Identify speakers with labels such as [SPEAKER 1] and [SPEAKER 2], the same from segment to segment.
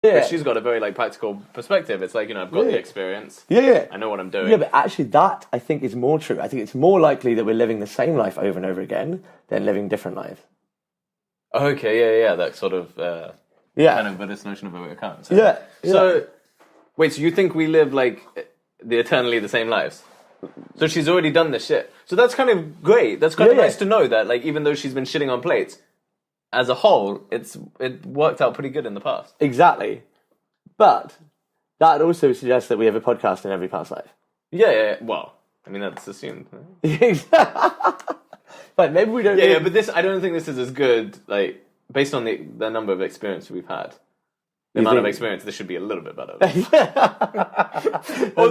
[SPEAKER 1] But she's got a very like practical perspective. It's like, I've got the experience.
[SPEAKER 2] Yeah.
[SPEAKER 1] I know what I'm doing.
[SPEAKER 2] Yeah, but actually that, I think, is more true. I think it's more likely that we're living the same life over and over again than living different lives.
[SPEAKER 1] Okay, yeah. That sort of, kind of this notion of a account. So, wait, so you think we live like eternally the same lives? So she's already done this shit. So that's kind of great. That's kind of nice to know that, like, even though she's been shitting on plates, as a whole, it worked out pretty good in the past.
[SPEAKER 2] Exactly. But that also suggests that we have a podcast in every past life.
[SPEAKER 1] Yeah. Well, I mean, that's assumed.
[SPEAKER 2] But maybe we don't...
[SPEAKER 1] Yeah, but I don't think this is as good, like, based on the number of experience we've had. The amount of experience, this should be a little bit better.
[SPEAKER 2] That's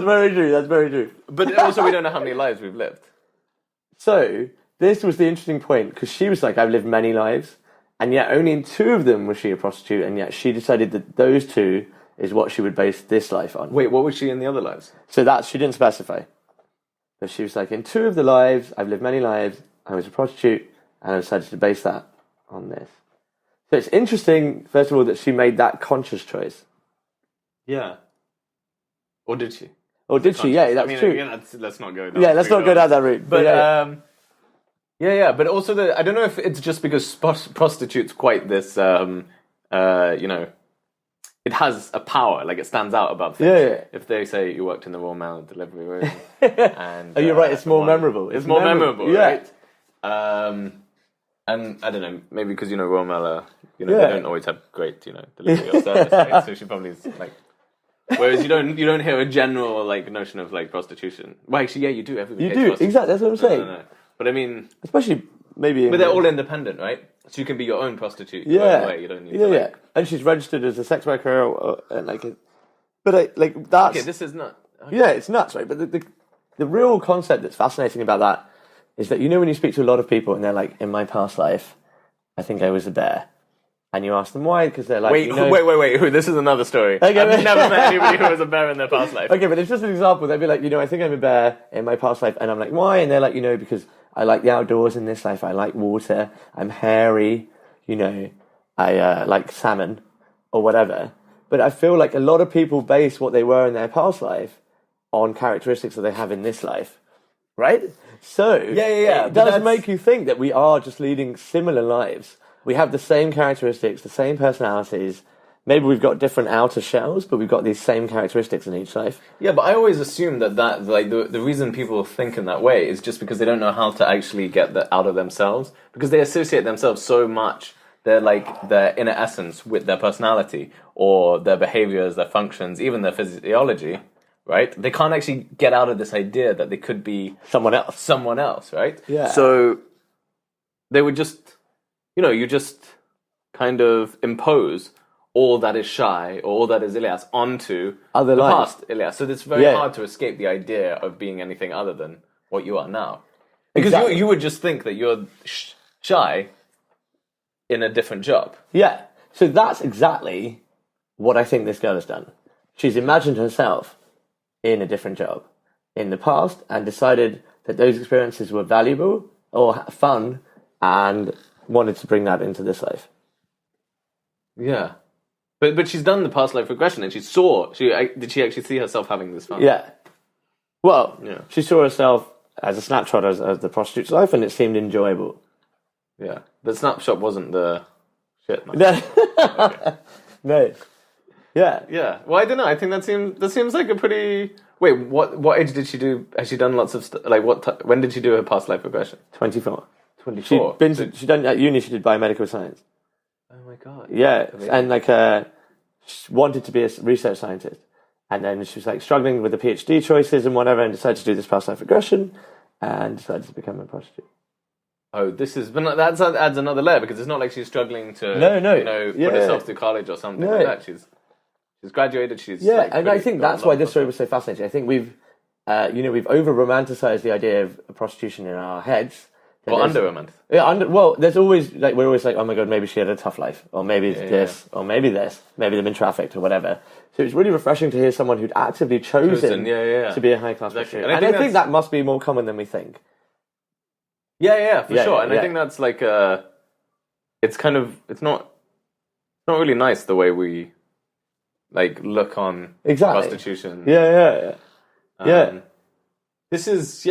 [SPEAKER 2] very true.
[SPEAKER 1] But also, we don't know how many lives we've lived.
[SPEAKER 2] So, this was the interesting point, because she was like, I've lived many lives, and yet only in 2 of them was she a prostitute, and yet she decided that those 2 is what she would base this life on.
[SPEAKER 1] Wait, what was she in the other lives?
[SPEAKER 2] So she didn't specify. But she was like, in 2 of the lives, I've lived many lives, I was a prostitute, and I decided to base that on this. So it's interesting, first of all, that she made that conscious choice.
[SPEAKER 1] Yeah. Or did she?
[SPEAKER 2] Or did she? Yeah, that's true.
[SPEAKER 1] Yeah, let's not go down.
[SPEAKER 2] Yeah, let's not go down that route.
[SPEAKER 1] But but also I don't know if it's just because prostitute's quite this, it has a power, like it stands out above things.
[SPEAKER 2] Yeah.
[SPEAKER 1] If they say you worked in the raw mail delivery room, and
[SPEAKER 2] you're right, it's more memorable.
[SPEAKER 1] It's more memorable,
[SPEAKER 2] yeah.
[SPEAKER 1] Right? And I don't know, maybe because raw mail, they don't always have great, delivery or service. Right? So she probably is like. Whereas you don't hear a general like notion of like prostitution. Well, actually, yeah, you do.
[SPEAKER 2] You do, exactly. That's what I'm saying.
[SPEAKER 1] No. But I mean,
[SPEAKER 2] especially maybe.
[SPEAKER 1] But they're all independent, right? So you can be your own prostitute.
[SPEAKER 2] Yeah,
[SPEAKER 1] way. You don't need to,
[SPEAKER 2] yeah. And she's registered as a sex worker, but that's.
[SPEAKER 1] Okay, this is not. Okay.
[SPEAKER 2] Yeah, it's nuts, right? But the real concept that's fascinating about that is that when you speak to a lot of people and they're like, in my past life, I think I was a bear. And you ask them why, because they're like...
[SPEAKER 1] Wait. This is another story.
[SPEAKER 2] Okay,
[SPEAKER 1] I've never met anybody who was a bear in their past life.
[SPEAKER 2] Okay, but it's just an example. They'd be like, I think I'm a bear in my past life. And I'm like, why? And they're like, because I like the outdoors in this life. I like water. I'm hairy. I like salmon or whatever. But I feel like a lot of people base what they were in their past life on characteristics that they have in this life. Right? So, it does make you think that we are just leading similar lives. We have the same characteristics, the same personalities. Maybe we've got different outer shells, but we've got these same characteristics in each life.
[SPEAKER 1] Yeah, but I always assume that like the reason people think in that way is just because they don't know how to actually get that out of themselves, because they associate themselves so much. They're like their inner essence with their personality or their behaviors, their functions, even their physiology, right? They can't actually get out of this idea that they could be
[SPEAKER 2] someone else,
[SPEAKER 1] right?
[SPEAKER 2] Yeah.
[SPEAKER 1] So they would just... you just kind of impose all that is Shy or all that is Ilyas onto
[SPEAKER 2] the
[SPEAKER 1] past Ilyas. So it's very hard to escape the idea of being anything other than what you are now. Because you would just think that you're Shy in a different job.
[SPEAKER 2] Yeah. So that's exactly what I think this girl has done. She's imagined herself in a different job in the past and decided that those experiences were valuable or fun and... wanted to bring that into this life.
[SPEAKER 1] Yeah. But she's done the past life regression and did she actually see herself having this fun?
[SPEAKER 2] Yeah. Well, she saw herself as a snapshot of the prostitute's life and it seemed enjoyable.
[SPEAKER 1] Yeah. The snapshot wasn't the shit.
[SPEAKER 2] No. Okay. No. Yeah.
[SPEAKER 1] Yeah. Well, I don't know. I think that seems like a pretty... Wait, what age did she do? Has she done lots of... when did she do her past life regression?
[SPEAKER 2] 24.
[SPEAKER 1] 24.
[SPEAKER 2] She'd done at uni. She did biomedical science.
[SPEAKER 1] Oh my god!
[SPEAKER 2] Yeah, amazing. And she wanted to be a research scientist, and then she was like struggling with the PhD choices and whatever, and decided to do this past life regression, and decided to become a prostitute.
[SPEAKER 1] Oh, but that adds another layer because it's not like she's struggling to put herself through college or something like that. She's graduated.
[SPEAKER 2] And I think that's why this story was so fascinating. I think we've over romanticized the idea of prostitution in our heads.
[SPEAKER 1] Or under-romanticized.
[SPEAKER 2] Yeah, well, there's always, we're always like, oh my god, maybe she had a tough life. Or maybe or maybe this. Maybe they've been trafficked or whatever. So it's really refreshing to hear someone who'd actively chosen to be a high-class prostitute. And I think that must be more common than we think.
[SPEAKER 1] Yeah, for sure. And I think that's like, it's not really nice the way we like look on prostitution.
[SPEAKER 2] Yeah.
[SPEAKER 1] This is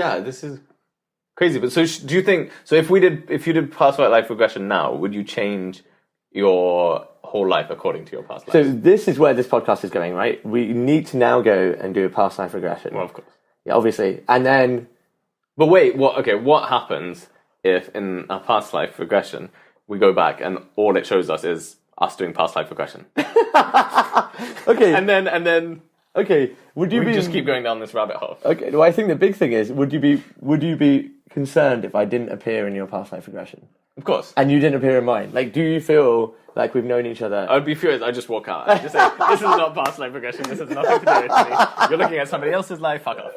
[SPEAKER 1] crazy. But so do you think? So if you did past-life regression now, would you change your whole life according to your past life?
[SPEAKER 2] So this is where this podcast is going, right? We need to now go and do a past-life regression.
[SPEAKER 1] Well, of course.
[SPEAKER 2] Yeah, obviously, and then.
[SPEAKER 1] But wait, what happens if in a past-life regression we go back and all it shows us is us doing past-life regression?
[SPEAKER 2] Okay.
[SPEAKER 1] And then.
[SPEAKER 2] Okay. Would you
[SPEAKER 1] just keep going down this rabbit hole?
[SPEAKER 2] Okay. Well, I think the big thing is, would you be concerned if I didn't appear in your past-life regression?
[SPEAKER 1] Of course.
[SPEAKER 2] And you didn't appear in mine. Like, do you feel like we've known each other?
[SPEAKER 1] I'd be furious. I'd just walk out. I'd just say, this is not past-life regression. This has nothing to do with me. You're looking at somebody else's life. Fuck off.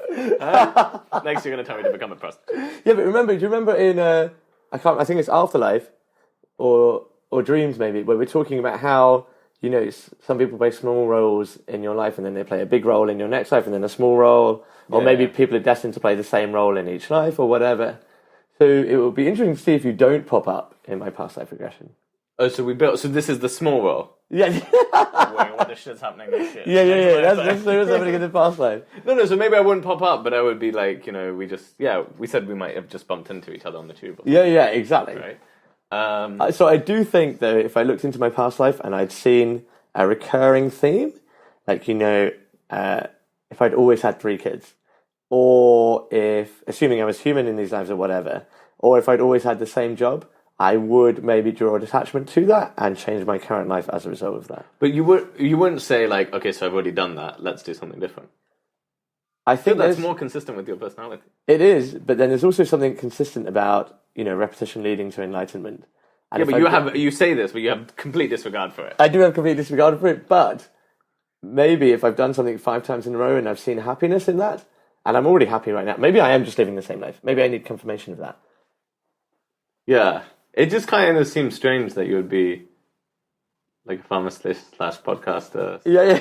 [SPEAKER 1] Next, you're going to tell me to become a prostitute.
[SPEAKER 2] Yeah, but do you remember in I think it's Afterlife or Dreams maybe, where we're talking about how, you know, some people play small roles in your life and then they play a big role in your next life and then a small role, or maybe people are destined to play the same role in each life or whatever. So it would be interesting to see if you don't pop up in my past life regression.
[SPEAKER 1] Oh, so this is the small role?
[SPEAKER 2] Yeah.
[SPEAKER 1] Wait, what the shit's happening this shit?
[SPEAKER 2] Yeah. That's what's happening in the past life.
[SPEAKER 1] No, so maybe I wouldn't pop up, but I would be like, you know, we said we might have just bumped into each other on the tube.
[SPEAKER 2] Yeah, exactly.
[SPEAKER 1] Right.
[SPEAKER 2] So I do think, though, if I looked into my past life and I'd seen a recurring theme, like, you know, if I'd always had 3 kids, or if, assuming I was human in these lives or whatever, or if I'd always had the same job, I would maybe draw a detachment to that and change my current life as a result of that.
[SPEAKER 1] But you wouldn't say like, okay, so I've already done that, let's do something different.
[SPEAKER 2] I think
[SPEAKER 1] that's more consistent with your personality.
[SPEAKER 2] It is, but then there's also something consistent about, you know, repetition leading to enlightenment. And
[SPEAKER 1] but you say this, but you have complete disregard for it.
[SPEAKER 2] I do have complete disregard for it, but maybe if I've done something 5 times in a row and I've seen happiness in that, and I'm already happy right now, maybe I am just living the same life. Maybe I need confirmation of that.
[SPEAKER 1] Yeah. It just kind of seems strange that you would be like a pharmacist / podcaster.
[SPEAKER 2] Yeah.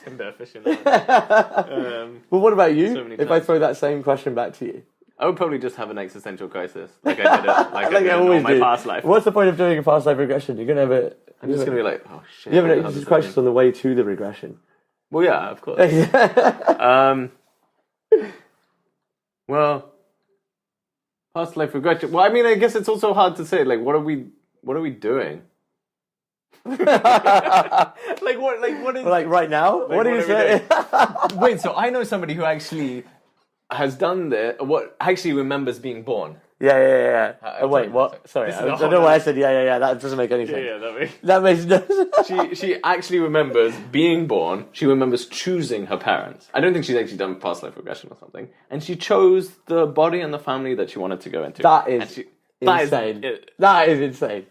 [SPEAKER 1] Tinder aficionado.
[SPEAKER 2] But what about you? If I throw that same question back to you?
[SPEAKER 1] I would probably just have an existential crisis, like I did it, like I always do in my past life.
[SPEAKER 2] What's the point of doing a past life regression? You're gonna have a.
[SPEAKER 1] I'm just gonna be like, oh shit.
[SPEAKER 2] You have an existential crisis on the way to the regression.
[SPEAKER 1] Well, yeah, of course. Well, past life regression. Well, I mean, I guess it's also hard to say. Like, what are we doing? Like what is?
[SPEAKER 2] Like right now?
[SPEAKER 1] Like,
[SPEAKER 2] what are you saying?
[SPEAKER 1] Wait, so I know somebody who actually has done what actually remembers being born.
[SPEAKER 2] Yeah. Wait, what? Sorry, I don't know why I said yeah. That doesn't make any sense.
[SPEAKER 1] Yeah,
[SPEAKER 2] that makes no sense.
[SPEAKER 1] She actually remembers being born. She remembers choosing her parents. I don't think she's actually done past life regression or something. And she chose the body and the family that she wanted to go into.
[SPEAKER 2] That is insane. That is insane.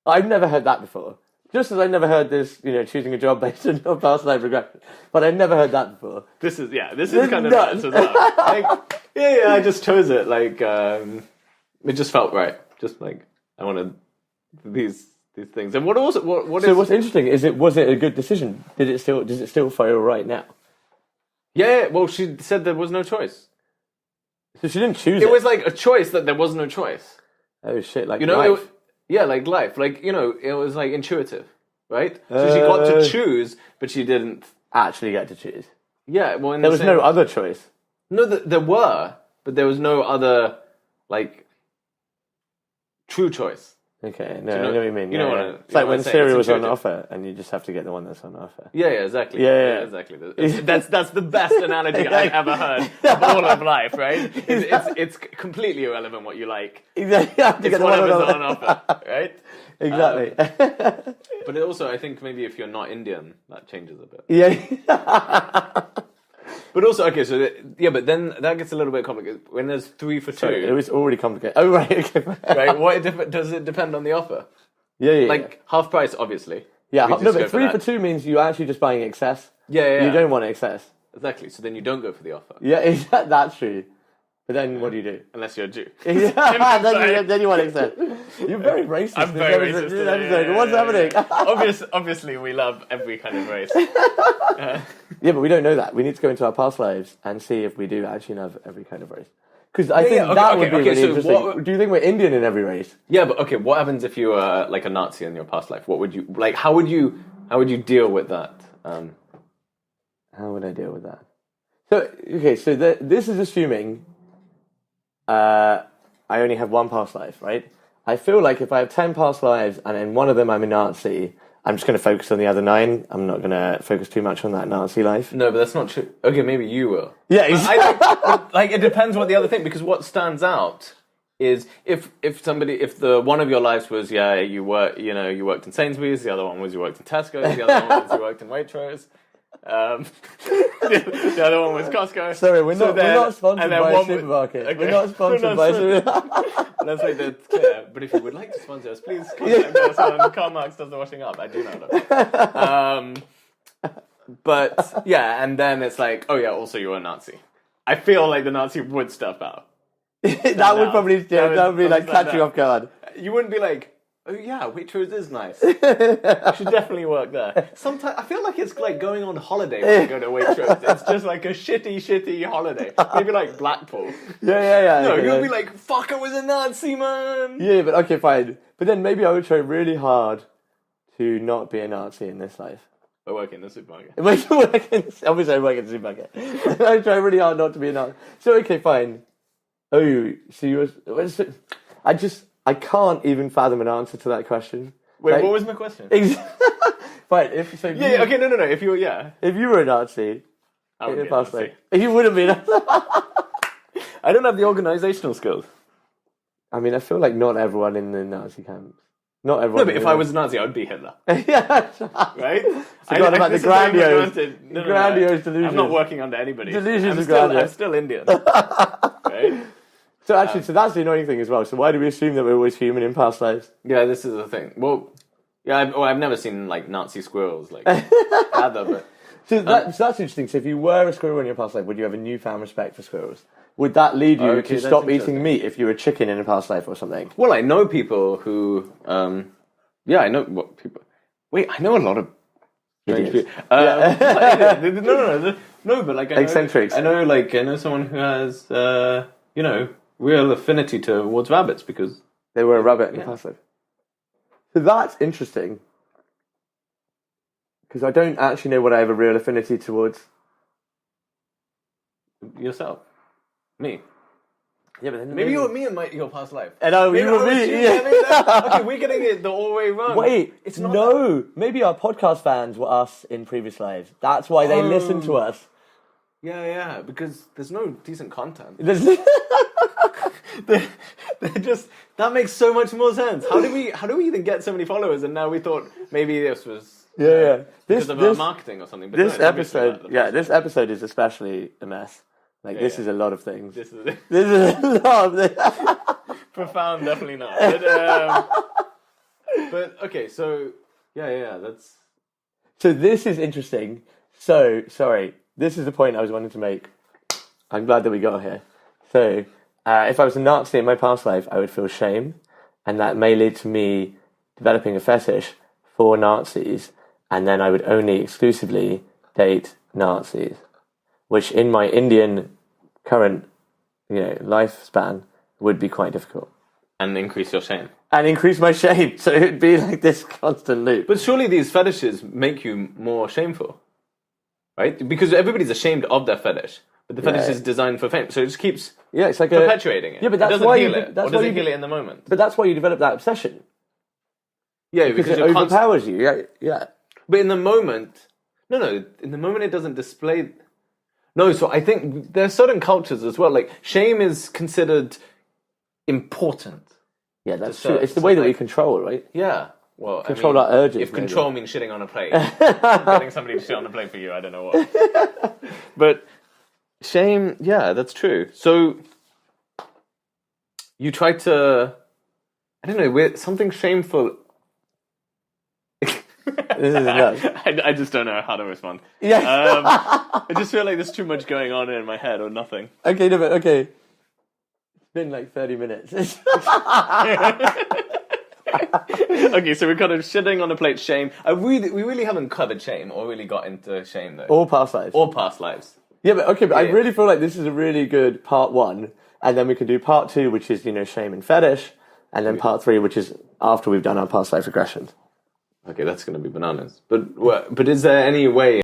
[SPEAKER 2] I've never heard that before. Just as I never heard this, you know, choosing a job based on your past life regression. But I've never heard that before.
[SPEAKER 1] This is kind of nuts as well. Like, I just chose it. Like, it just felt right. Just like, I wanted these things. And what's
[SPEAKER 2] interesting is was it a good decision? Does it still feel right now?
[SPEAKER 1] Yeah, well, she said there was no choice.
[SPEAKER 2] So she didn't choose it.
[SPEAKER 1] It was like a choice that there was no choice.
[SPEAKER 2] Oh shit, like,
[SPEAKER 1] you know,
[SPEAKER 2] life.
[SPEAKER 1] Like life. Like, you know, it was like intuitive, right? So she got to choose, but she didn't
[SPEAKER 2] actually get to choose.
[SPEAKER 1] Yeah, well,
[SPEAKER 2] there was no other choice.
[SPEAKER 1] No, there were, but there was no other, like, true choice.
[SPEAKER 2] Okay, no, I know what you mean.
[SPEAKER 1] You know what
[SPEAKER 2] it's like when cereal was on offer, and you just have to get the one that's on offer.
[SPEAKER 1] Yeah, exactly.
[SPEAKER 2] Yeah.
[SPEAKER 1] Exactly. That's the best analogy I've ever heard of all of life, right? It's completely irrelevant what you like.
[SPEAKER 2] Exactly. You have to get the one
[SPEAKER 1] on offer, right?
[SPEAKER 2] Exactly.
[SPEAKER 1] But it also, I think maybe if you're not Indian, that changes a bit.
[SPEAKER 2] Yeah.
[SPEAKER 1] But also, okay, so but then that gets a little bit complicated. When there's 3 for 2...
[SPEAKER 2] Sorry, it was already complicated. Oh, right, okay.
[SPEAKER 1] Right, does it depend on the offer?
[SPEAKER 2] Yeah.
[SPEAKER 1] Like, half price, obviously.
[SPEAKER 2] Yeah, no, but 3 for 2 means you're actually just buying excess.
[SPEAKER 1] Yeah.
[SPEAKER 2] You don't want excess.
[SPEAKER 1] Exactly, so then you don't go for the offer.
[SPEAKER 2] Yeah, that's true. But then what do you do?
[SPEAKER 1] Unless you're a Jew.
[SPEAKER 2] then you want excess. You're very racist.
[SPEAKER 1] I'm very racist.
[SPEAKER 2] This episode. What's happening?
[SPEAKER 1] Obviously, we love every kind of race.
[SPEAKER 2] Yeah, but we don't know that. We need to go into our past lives and see if we do actually love every kind of race. Because I think that would be really interesting. Do you think we're Indian in every race?
[SPEAKER 1] Yeah, but okay, what happens if you were like a Nazi in your past life? What would you like? How would you deal with that?
[SPEAKER 2] How would I deal with that? So, okay, so this is assuming I only have one past life, right? I feel like if I have 10 past lives and in one of them I'm a Nazi, I'm just going to focus on the other 9. I'm not going to focus too much on that Nazi life.
[SPEAKER 1] No, but that's not true. Okay, maybe you will.
[SPEAKER 2] Yeah, exactly.
[SPEAKER 1] It depends what the other thing, because what stands out is if the one of your lives was you worked in Sainsbury's, the other one was you worked in Tesco, the other one was you worked in Waitrose. The other one was Costco.
[SPEAKER 2] Sorry, we're not sponsored by a supermarket.
[SPEAKER 1] Okay.
[SPEAKER 2] We're not sponsored by a supermarket.
[SPEAKER 1] Let's make that clear. But if you would like to sponsor us, please contact us on Karl Marx does the washing up. I do know that. But yeah, and then it's like, oh yeah, also you're a Nazi. I feel like the Nazi would step out.
[SPEAKER 2] that would probably that would be like catch you off guard.
[SPEAKER 1] You wouldn't be like, oh yeah, Waitrose is nice. I should definitely work there. Sometimes I feel like it's like going on holiday when you go to Waitrose. It's just like a shitty holiday. Maybe like Blackpool.
[SPEAKER 2] Yeah.
[SPEAKER 1] No, you'll be like, fuck, I was a Nazi, man.
[SPEAKER 2] Yeah, but okay, fine. But then maybe I would try really hard to not be a Nazi in this life.
[SPEAKER 1] I work in the supermarket.
[SPEAKER 2] Obviously, I work in the supermarket. I try really hard not to be a Nazi. So okay, fine. Oh, so you was... I can't even fathom an answer to that question.
[SPEAKER 1] Wait,
[SPEAKER 2] like,
[SPEAKER 1] what was my question?
[SPEAKER 2] Fine, no.
[SPEAKER 1] If you were,
[SPEAKER 2] If you were a Nazi,
[SPEAKER 1] I would be a Nazi.
[SPEAKER 2] You wouldn't be a Nazi.
[SPEAKER 1] I don't have the organisational skills.
[SPEAKER 2] I mean, I feel like not everyone in the Nazi camps. Not everyone.
[SPEAKER 1] No, but if I was a Nazi, I would be Hitler.
[SPEAKER 2] Yeah.
[SPEAKER 1] Right?
[SPEAKER 2] Forgot about the grandiose delusions.
[SPEAKER 1] I'm not working under anybody.
[SPEAKER 2] I'm
[SPEAKER 1] still Indian. Right?
[SPEAKER 2] So actually, so that's the annoying thing as well. So why do we assume that we're always human in past lives?
[SPEAKER 1] Yeah, this is the thing. Well, yeah, I've never seen like Nazi squirrels like either, but
[SPEAKER 2] so that's interesting. So if you were a squirrel in your past life, would you have a newfound respect for squirrels? Would that lead you to stop eating meat if you were a chicken in a past life or something?
[SPEAKER 1] Well, I know people who, I know what people. Wait, I know a lot of strange people. No, but like
[SPEAKER 2] eccentrics.
[SPEAKER 1] I know someone who has real affinity towards rabbits because
[SPEAKER 2] they were a rabbit in the past life. So that's interesting because I don't actually know what I have a real affinity towards.
[SPEAKER 1] Yourself, me.
[SPEAKER 2] Yeah, but then
[SPEAKER 1] maybe you're me and your past life.
[SPEAKER 2] And you were me.
[SPEAKER 1] Yeah. Okay, we're getting it the all way wrong.
[SPEAKER 2] Wait, it's not. No, maybe our podcast fans were us in previous lives. That's why they listen to us.
[SPEAKER 1] Yeah, because there's no decent content. That makes so much more sense. How do we even get so many followers? And now we thought maybe this was because of our marketing or something. But
[SPEAKER 2] this episode is especially a mess. This is a lot of things. This is a lot of things.
[SPEAKER 1] Profound, definitely not. But okay, so that's.
[SPEAKER 2] So this is interesting. So sorry. This is the point I was wanting to make. I'm glad that we got here. So, if I was a Nazi in my past life, I would feel shame, and that may lead to me developing a fetish for Nazis, and then I would only exclusively date Nazis, which in my Indian current, lifespan would be quite difficult.
[SPEAKER 1] And increase your shame.
[SPEAKER 2] And increase my shame, so it would be like this constant loop.
[SPEAKER 1] But surely these fetishes make you more shameful. Right? Because everybody's ashamed of their fetish. But the fetish is designed for fame. So it just keeps
[SPEAKER 2] it's like
[SPEAKER 1] perpetuating it.
[SPEAKER 2] Yeah, but that's why you heal
[SPEAKER 1] it in the moment.
[SPEAKER 2] But that's why you develop that obsession.
[SPEAKER 1] Yeah,
[SPEAKER 2] because it overpowers you. Yeah.
[SPEAKER 1] But in the moment... No, in the moment it doesn't display... No, so I think there are certain cultures as well. Like, shame is considered important.
[SPEAKER 2] Yeah, that's true. It's the way that we control, right?
[SPEAKER 1] Yeah. Well,
[SPEAKER 2] control our urges.
[SPEAKER 1] If control means shitting on a plate, getting somebody to shit on a plate for you, I don't know what. But shame, yeah, that's true. So you try to, I don't know, with something shameful.
[SPEAKER 2] This is nuts.
[SPEAKER 1] I just don't know how to respond.
[SPEAKER 2] Yeah.
[SPEAKER 1] I just feel like there's too much going on in my head or nothing.
[SPEAKER 2] Okay, no, but okay. It's been like 30 minutes.
[SPEAKER 1] Okay, so we're kind of shitting on a plate shame. We really haven't covered shame or really got into shame though.
[SPEAKER 2] All past lives. Yeah, but I really feel like this is a really good part 1, and then we can do part 2, which is shame and fetish, and then part 3, which is after we've done our past life regressions.
[SPEAKER 1] Okay, that's going to be bananas. But is there any way